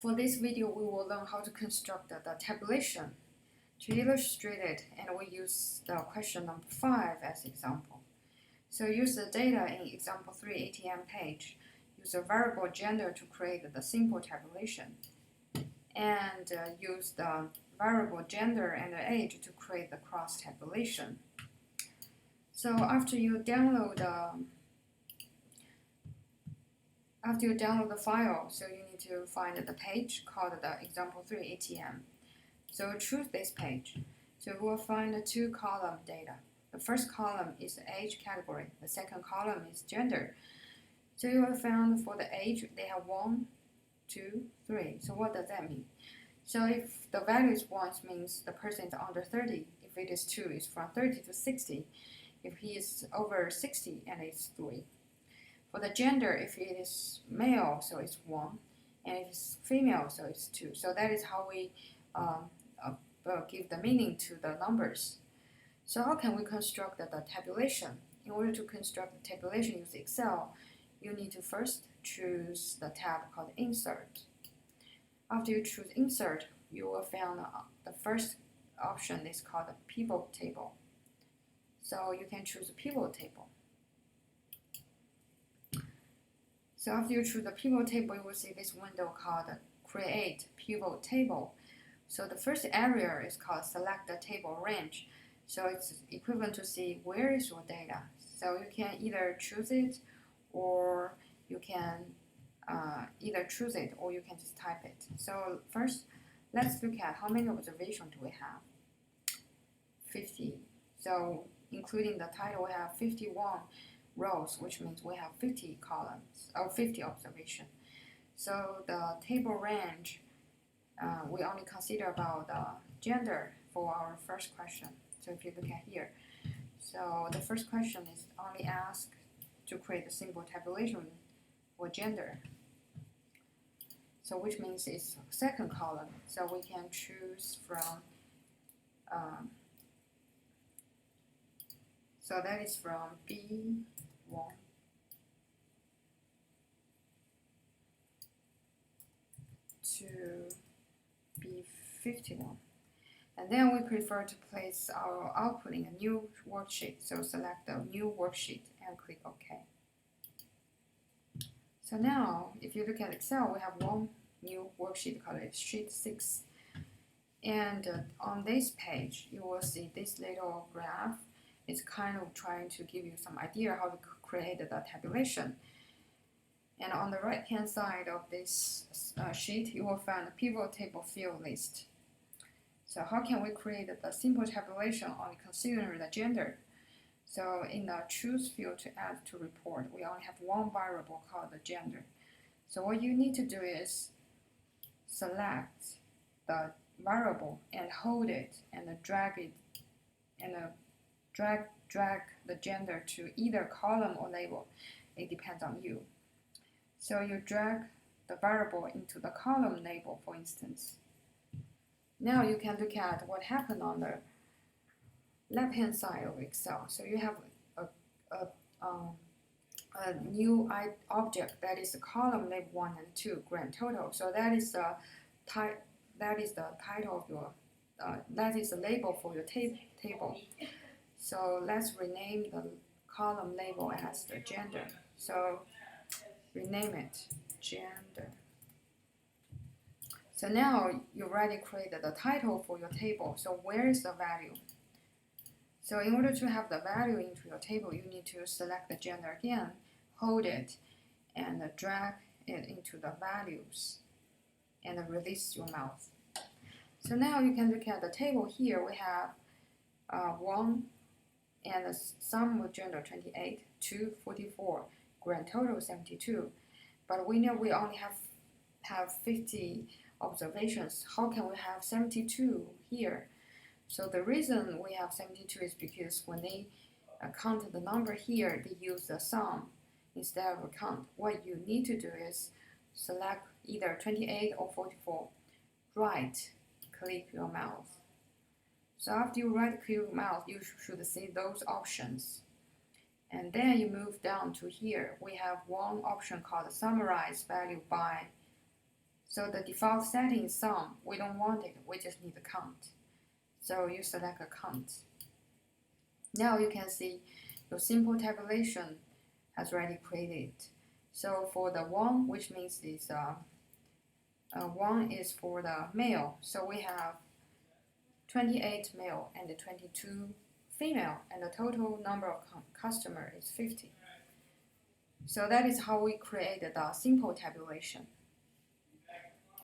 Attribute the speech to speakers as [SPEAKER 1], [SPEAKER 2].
[SPEAKER 1] For this video, we will learn how to construct the tabulation. To illustrate it, and we use the question number 5 as example. So use the data in example 3 ATM page. Use a variable gender to create the simple tabulation. And use the variable gender and the age to create the cross tabulation. So after you download the file, so you need to find the page called the example 3 ATM. So choose this page. So we will find the two column data. The first column is the age category. The second column is gender. So you will find for the age, they have 1, 2, 3. So what does that mean? So if the value is 1, it means the person is under 30. If it is 2, it's from 30 to 60. If he is over 60, and it's 3. For the gender, if it is male, so it's 1. And if it's female, so it's 2. So that is how we give the meaning to the numbers. So how can we construct the tabulation? In order to construct the tabulation using Excel, you need to first choose the tab called Insert. After you choose Insert, you will find the first option is called the Pivot Table. So you can choose a Pivot Table. So after you choose the Pivot Table, you will see this window called Create Pivot Table. So the first area is called Select the Table Range. So it's equivalent to see where is your data. So you can either choose it, or you can just type it. So first, let's look at how many observations do we have. 50. So including the title, we have 51 rows, which means we have 50 columns, or 50 observations. So the table range, we only consider about the gender for our first question. So if you look at here, so the first question is only asked to create a simple tabulation for gender. So which means it's second column. So we can choose from, so that is from B1 to B51. And then we prefer to place our output in a new worksheet. So select the new worksheet and click OK. So now, if you look at Excel, we have one new worksheet called Sheet 6. And on this page, you will see this little graph. It's kind of trying to give you some idea how to create the tabulation. And on the right-hand side of this sheet, you will find a pivot table field list. So how can we create the simple tabulation only considering the gender? So in the choose field to add to report, we only have one variable called the gender. So what you need to do is select the variable and hold it and drag it and drag the gender to either column or label. It depends on you. So you drag the variable into the column label, for instance. Now you can look at what happened on the left-hand side of Excel. So you have a new object that is the column label 1 and 2 grand total. So that is the title of your that is the label for your table. So let's rename the column label as the gender. So rename it gender. So now you already created the title for your table. So where is the value? So in order to have the value into your table, you need to select the gender again, hold it, and drag it into the values, and release your mouse. So now you can look at the table here. We have 1 and the sum of gender 28, 2, 44, grand total 72. But we know we only have 50 observations. How can we have 72 here? So the reason we have 72 is because when they count the number here, they use the sum instead of a count. What you need to do is select either 28 or 44. Right click your mouse. So after you right click your mouse, you should see those options. And then you move down to here. We have one option called summarize value by So the default setting is sum. We don't want it, we just need a count. So you select a count. Now you can see your simple tabulation has already created. So for the 1, which means is 1 is for the male. So we have 28 male and 22 female, and the total number of customer is 50. So that is how we create the simple tabulation.